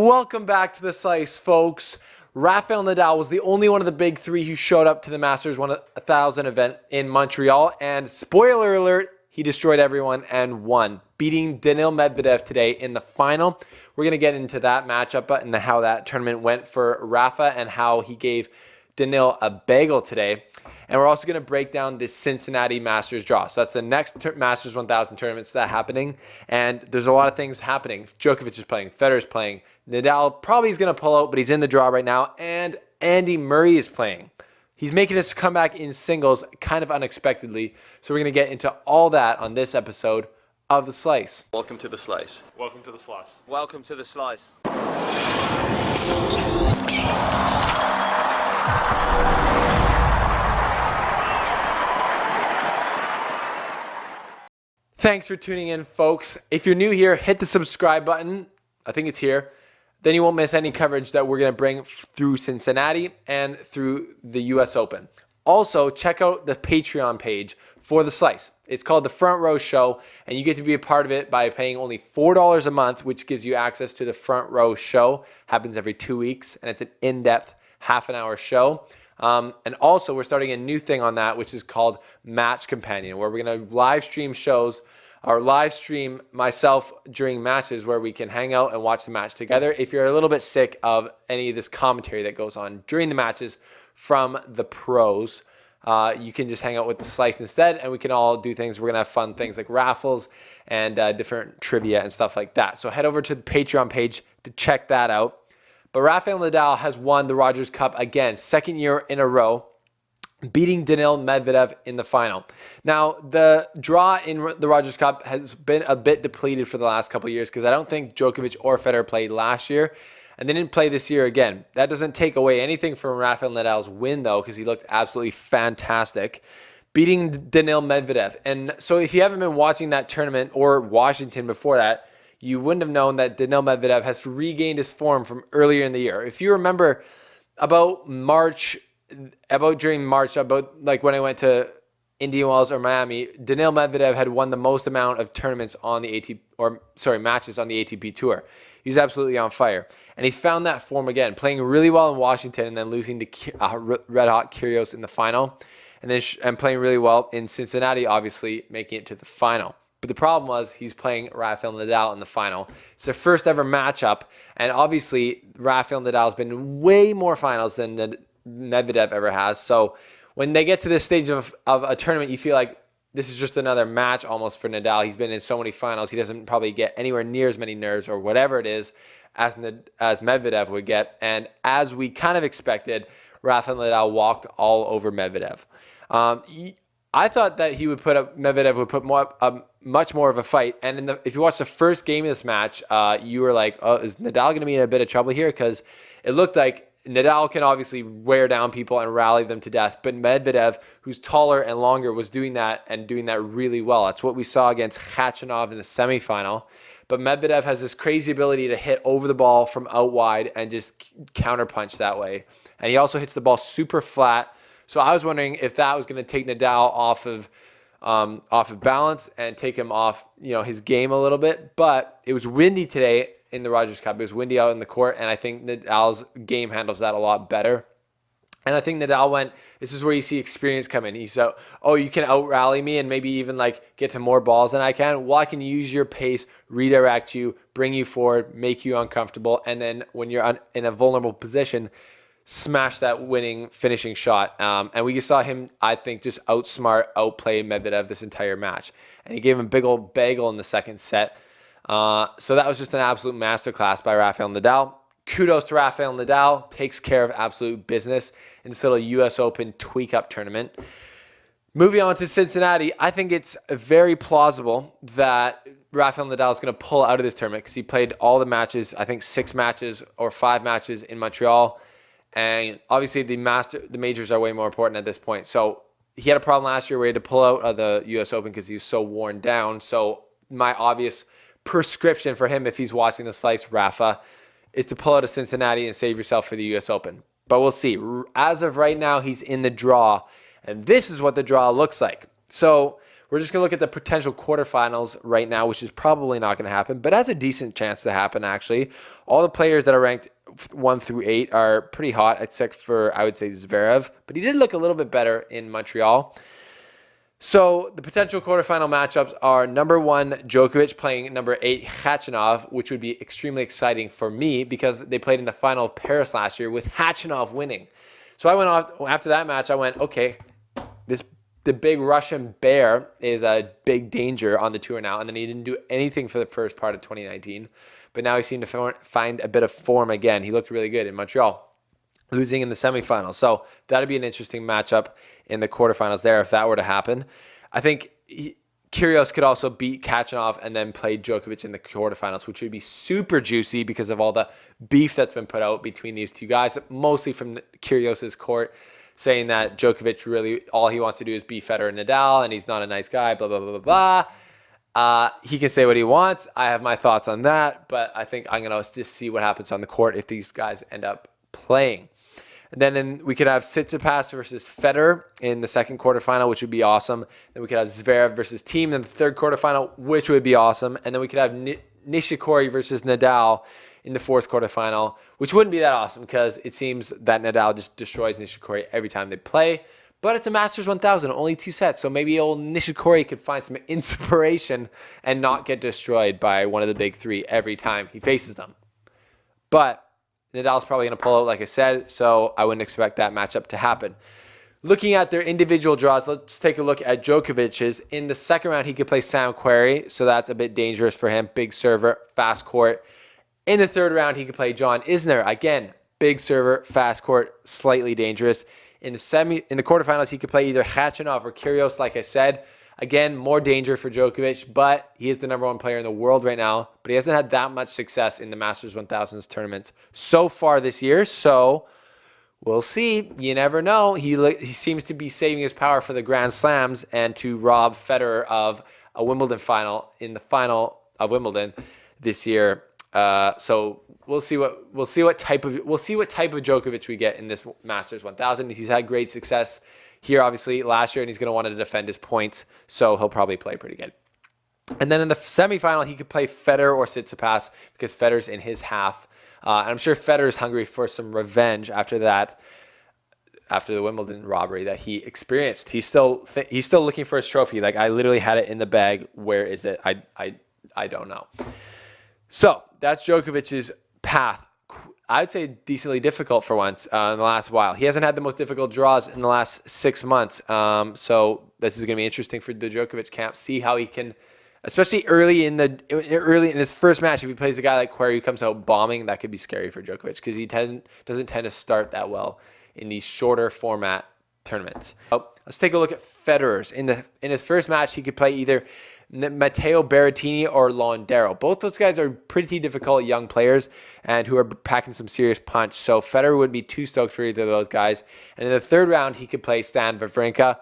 Welcome back to the Slice, folks. Rafael Nadal was the only one of the big three who showed up to the Masters 1000 event in Montreal, and spoiler alert, he destroyed everyone and won, beating Daniil Medvedev today in the final. We're going to get into that matchup and how that tournament went for Rafa and how he gave Daniil a bagel today. And we're also going to break down this Cincinnati Masters draw. So that's the next Masters 1000 tournaments that are happening. And there's a lot of things happening. Djokovic is playing. Federer's playing. Nadal probably is going to pull out, but he's in the draw right now. And Andy Murray is playing. He's making this comeback in singles kind of unexpectedly. So we're going to get into all that on this episode of The Slice. Welcome to The Slice. Welcome to The Slice. Welcome to The Slice. Thanks for tuning in, folks. If you're new here, hit the subscribe button. I think it's here. Then you won't miss any coverage that we're going to bring through Cincinnati and through the US Open. Also, check out the Patreon page for The Slice. It's called The Front Row Show, and you get to be a part of it by paying only $4 a month, which gives you access to the Front Row Show. Happens every 2 weeks, and it's an in-depth half-an-hour show. And also, we're starting a new thing on that, which is called Match Companion, where we're going to live stream shows or live stream myself during matches where we can hang out and watch the match together. If you're a little bit sick of any of this commentary that goes on during the matches from the pros, you can just hang out with The Slice instead, and we can all do things. We're going to have fun things like raffles and different trivia and stuff like that. So head over to the Patreon page to check that out. But Rafael Nadal has won the Rogers Cup again, second year in a row, beating Daniil Medvedev in the final. Now, the draw in the Rogers Cup has been a bit depleted for the last couple of years because I don't think Djokovic or Federer played last year, and they didn't play this year again. That doesn't take away anything from Rafael Nadal's win, though, because he looked absolutely fantastic, beating Daniil Medvedev. And so if you haven't been watching that tournament or Washington before that, you wouldn't have known that Daniil Medvedev has regained his form from earlier in the year. If you remember about during March, like when I went to Indian Wells or Miami, Daniil Medvedev had won the most amount of tournaments on the matches on the ATP Tour. He's absolutely on fire. And he's found that form again, playing really well in Washington and then losing to Red Hot Kyrgios in the final. And then playing really well in Cincinnati, obviously making it to the final. But the problem was he's playing Rafael Nadal in the final. It's their first ever matchup. And obviously, Rafael Nadal has been in way more finals than Medvedev ever has. So when they get to this stage of a tournament, you feel like this is just another match almost for Nadal. He's been in so many finals. He doesn't probably get anywhere near as many nerves or whatever it is as Medvedev would get. And as we kind of expected, Rafael Nadal walked all over Medvedev. I thought that Medvedev would put much more of a fight. And if you watch the first game of this match, you were like, oh, is Nadal going to be in a bit of trouble here? Because it looked like Nadal can obviously wear down people and rally them to death. But Medvedev, who's taller and longer, was doing that and doing that really well. That's what we saw against Khachanov in the semifinal. But Medvedev has this crazy ability to hit over the ball from out wide and just counterpunch that way. And he also hits the ball super flat. So I was wondering if that was going to take Nadal off of balance and take him off, his game a little bit. But it was windy today in the Rogers Cup. It was windy out in the court, and I think Nadal's game handles that a lot better. And I think Nadal this is where you see experience come in. He said, oh, you can out-rally me and maybe even get to more balls than I can. Well, I can use your pace, redirect you, bring you forward, make you uncomfortable, and then when you're in a vulnerable position, smash that winning finishing shot. And we saw him, I think, just outplay Medvedev this entire match. And he gave him a big old bagel in the second set. So that was just an absolute masterclass by Rafael Nadal. Kudos to Rafael Nadal. Takes care of absolute business in this little US Open tweak-up tournament. Moving on to Cincinnati, I think it's very plausible that Rafael Nadal is going to pull out of this tournament because he played all the matches, I think 6 matches or 5 matches in Montreal. And obviously the majors are way more important at this point. So he had a problem last year where he had to pull out of the US Open because he was so worn down. So my obvious prescription for him, if he's watching the Slice, Rafa, is to pull out of Cincinnati and save yourself for the US Open. But we'll see. As of right now, he's in the draw. And this is what the draw looks like. So We're just going to look at the potential quarterfinals right now, which is probably not going to happen, but has a decent chance to happen, actually. All the players that are ranked 1 through 8 are pretty hot, except for, I would say, Zverev. But he did look a little bit better in Montreal. So the potential quarterfinal matchups are number 1, Djokovic playing number 8, Khachanov, which would be extremely exciting for me because they played in the final of Paris last year with Khachanov winning. So I went off after that match. I went, okay, the big Russian bear is a big danger on the tour now. And then he didn't do anything for the first part of 2019. But now he seemed to find a bit of form again. He looked really good in Montreal, losing in the semifinals. So that'd be an interesting matchup in the quarterfinals there if that were to happen. I think Kyrgios could also beat Khachanov and then play Djokovic in the quarterfinals, which would be super juicy because of all the beef that's been put out between these two guys, mostly from Kyrgios's court, saying that Djokovic really, all he wants to do is beat Federer and Nadal, and he's not a nice guy, blah, blah, blah, blah, blah. He can say what he wants. I have my thoughts on that, but I think I'm going to just see what happens on the court if these guys end up playing. And then we could have Tsitsipas versus Federer in the second quarterfinal, which would be awesome. Then we could have Zverev versus Thiem in the third quarterfinal, which would be awesome. And then we could have Nishikori versus Nadal in the fourth quarterfinal, which wouldn't be that awesome because it seems that Nadal just destroys Nishikori every time they play. But it's a Masters 1000, only 2 sets. So maybe old Nishikori could find some inspiration and not get destroyed by one of the big 3 every time he faces them. But Nadal's probably going to pull out, like I said, so I wouldn't expect that matchup to happen. Looking at their individual draws, let's take a look at Djokovic's. In the second round, he could play Sam Querrey, so that's a bit dangerous for him. Big server, fast court. In the third round, he could play John Isner. Again, big server, fast court, slightly dangerous. In the quarterfinals, he could play either Khachanov or Kyrgios, like I said. Again, more danger for Djokovic, but he is the number 1 player in the world right now. But he hasn't had that much success in the Masters 1000s tournaments so far this year. So we'll see. You never know. He seems to be saving his power for the Grand Slams and to rob Federer of a Wimbledon final in the final of Wimbledon this year. So we'll see what type of Djokovic we get in this Masters 1000. He's had great success here, obviously, last year, and he's going to want to defend his points, so he'll probably play pretty good. And then in the semifinal, he could play Federer or Tsitsipas because Federer's in his half. And I'm sure Federer's hungry for some revenge after the Wimbledon robbery that he experienced. He's still looking for his trophy. Like, I literally had it in the bag. Where is it? I don't know. So that's Djokovic's path. I would say decently difficult for once in the last while. He hasn't had the most difficult draws in the last 6 months. So this is going to be interesting for the Djokovic camp. See how he can, especially early in his first match, if he plays a guy like Querrey who comes out bombing, that could be scary for Djokovic because he doesn't tend to start that well in these shorter format tournaments. So let's take a look at Federer's. In his first match, he could play either Matteo Berrettini or Londero. Both those guys are pretty difficult young players and who are packing some serious punch. So Federer would be too stoked for either of those guys. And in the third round, he could play Stan Wawrinka,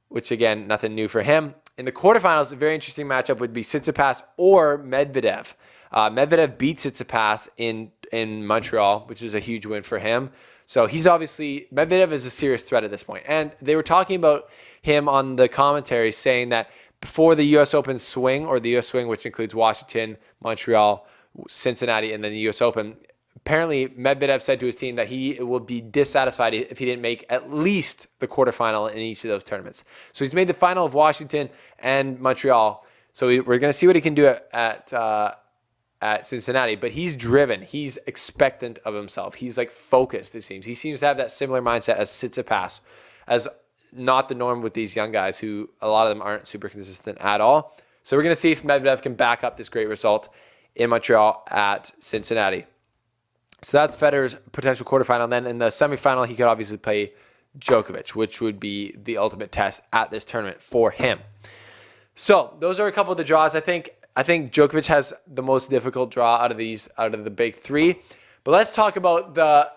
which again, nothing new for him. In the quarterfinals, a very interesting matchup would be Tsitsipas or Medvedev. Medvedev beat Tsitsipas in Montreal, which is a huge win for him. So Medvedev is a serious threat at this point. And they were talking about him on the commentary saying that before the U.S. Open swing, or the U.S. swing, which includes Washington, Montreal, Cincinnati, and then the U.S. Open, apparently Medvedev said to his team that he will be dissatisfied if he didn't make at least the quarterfinal in each of those tournaments. So he's made the final of Washington and Montreal. So we're going to see what he can do at Cincinnati, but he's driven. He's expectant of himself. He's like focused, it seems. He seems to have that similar mindset as Tsitsipas, as not the norm with these young guys who a lot of them aren't super consistent at all. So we're going to see if Medvedev can back up this great result in Montreal at Cincinnati. So that's Federer's potential quarterfinal. And then in the semifinal, he could obviously play Djokovic, which would be the ultimate test at this tournament for him. So those are a couple of the draws. I think Djokovic has the most difficult draw out of the big 3. But let's talk about the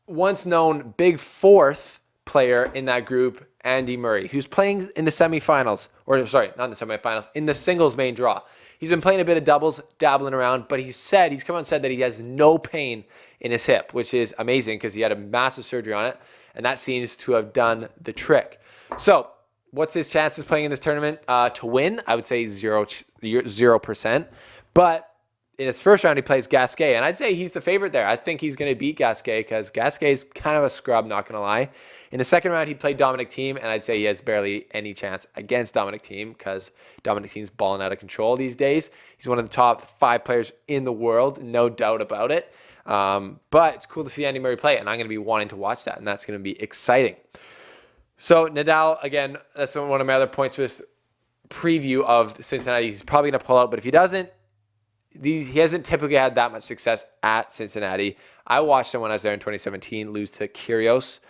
once known big 4th player in that group, Andy Murray, who's playing in the semifinals, or sorry, not in the semifinals, in the singles main draw. He's been playing a bit of doubles, dabbling around, but he's come out and said that he has no pain in his hip, which is amazing because he had a massive surgery on it, and that seems to have done the trick. So What's his chances playing in this tournament to win? I would say 0%. But in his first round, he plays Gasquet, and I'd say he's the favorite there. I think he's going to beat Gasquet because Gasquet's kind of a scrub, not going to lie. In the second round, he played Dominic Thiem, and I'd say he has barely any chance against Dominic Thiem because Dominic Thiem's balling out of control these days. He's one of the top 5 players in the world, no doubt about it. But it's cool to see Andy Murray play, and I'm going to be wanting to watch that, and that's going to be exciting. So Nadal, again, that's one of my other points for this preview of Cincinnati. He's probably going to pull out, but if he doesn't, he hasn't typically had that much success at Cincinnati. I watched him when I was there in 2017 lose to Kyrgios.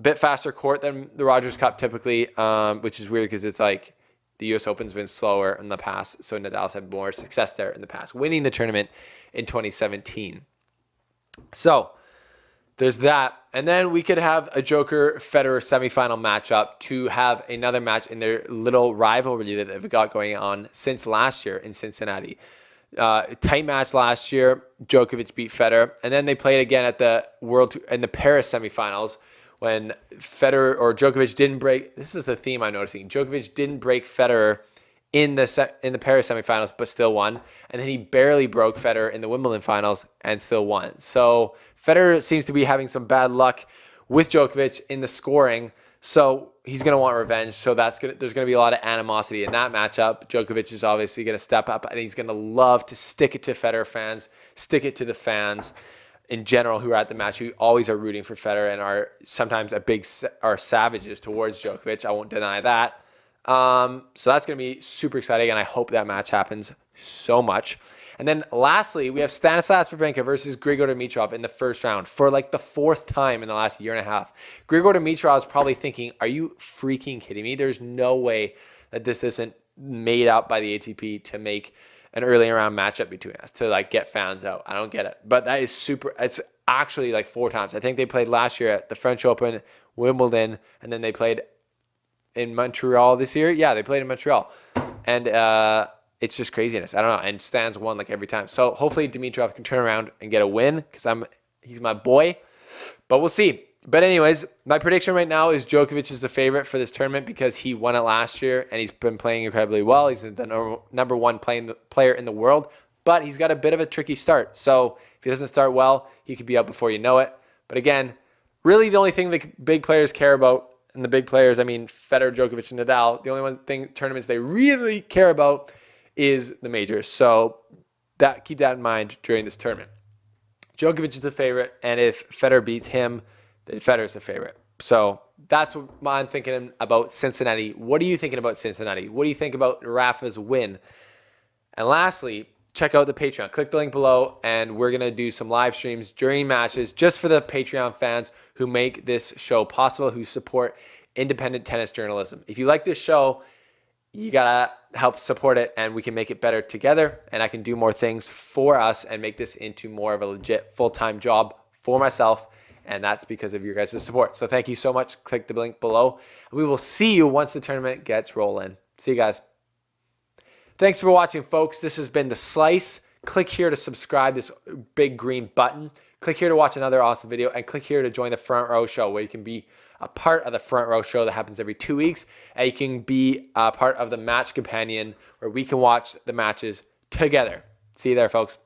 Bit faster court than the Rogers Cup typically, which is weird because it's like the U.S. Open's been slower in the past, so Nadal's had more success there in the past, winning the tournament in 2017. So there's that. And then we could have a Joker-Federer semifinal matchup to have another match in their little rivalry that they've got going on since last year in Cincinnati. Tight match last year. Djokovic beat Federer. And then they played again at the in the Paris semifinals when Federer or Djokovic didn't break. This is the theme I'm noticing. Djokovic didn't break Federer in the Paris semifinals, but still won. And then he barely broke Federer in the Wimbledon finals and still won. So Federer seems to be having some bad luck with Djokovic in the scoring. So he's going to want revenge. So there's going to be a lot of animosity in that matchup. Djokovic is obviously going to step up, and he's going to love to stick it to Federer fans, stick it to the fans in general who are at the match, who always are rooting for Federer and are sometimes are savages towards Djokovic. I won't deny that. So that's going to be super exciting, and I hope that match happens so much. And then lastly, we have Stanislas Wawrinka versus Grigor Dimitrov in the first round for like the 4th time in the last year and a half. Grigor Dimitrov is probably thinking, are you freaking kidding me? There's no way that this isn't made up by the ATP to make an early round matchup between us, to like get fans out. I don't get it. But that is super. It's actually like 4 times. I think they played last year at the French Open, Wimbledon, and then they played in Montreal this year. Yeah, they played in Montreal. And it's just craziness. I don't know. And Stan's won like every time. So hopefully Dimitrov can turn around and get a win because he's my boy. But we'll see. But anyways, my prediction right now is Djokovic is the favorite for this tournament because he won it last year and he's been playing incredibly well. He's the number 1 player in the world, but he's got a bit of a tricky start. So if he doesn't start well, he could be out before you know it. But again, really the only thing the big players care about, and the big players, I mean Federer, Djokovic, and Nadal, the only tournaments they really care about is the majors. So keep that in mind during this tournament. Djokovic is the favorite, and if Federer beats him, then Federer's the favorite. So that's what I'm thinking about Cincinnati. What are you thinking about Cincinnati? What do you think about Rafa's win? And lastly, check out the Patreon. Click the link below, and we're going to do some live streams during matches just for the Patreon fans who make this show possible, who support independent tennis journalism. If you like this show, you got to help support it, and we can make it better together, and I can do more things for us and make this into more of a legit full-time job for myself, and that's because of your guys' support. So thank you so much. Click the link below. We will see you once the tournament gets rolling. See you guys. Thanks for watching, folks. This has been The Slice. Click here to subscribe, this big green button. Click here to watch another awesome video, and click here to join the Front Row Show, where you can be a part of the Front Row Show that happens every 2 weeks, and you can be a part of the Match Companion, where we can watch the matches together. See you there, folks.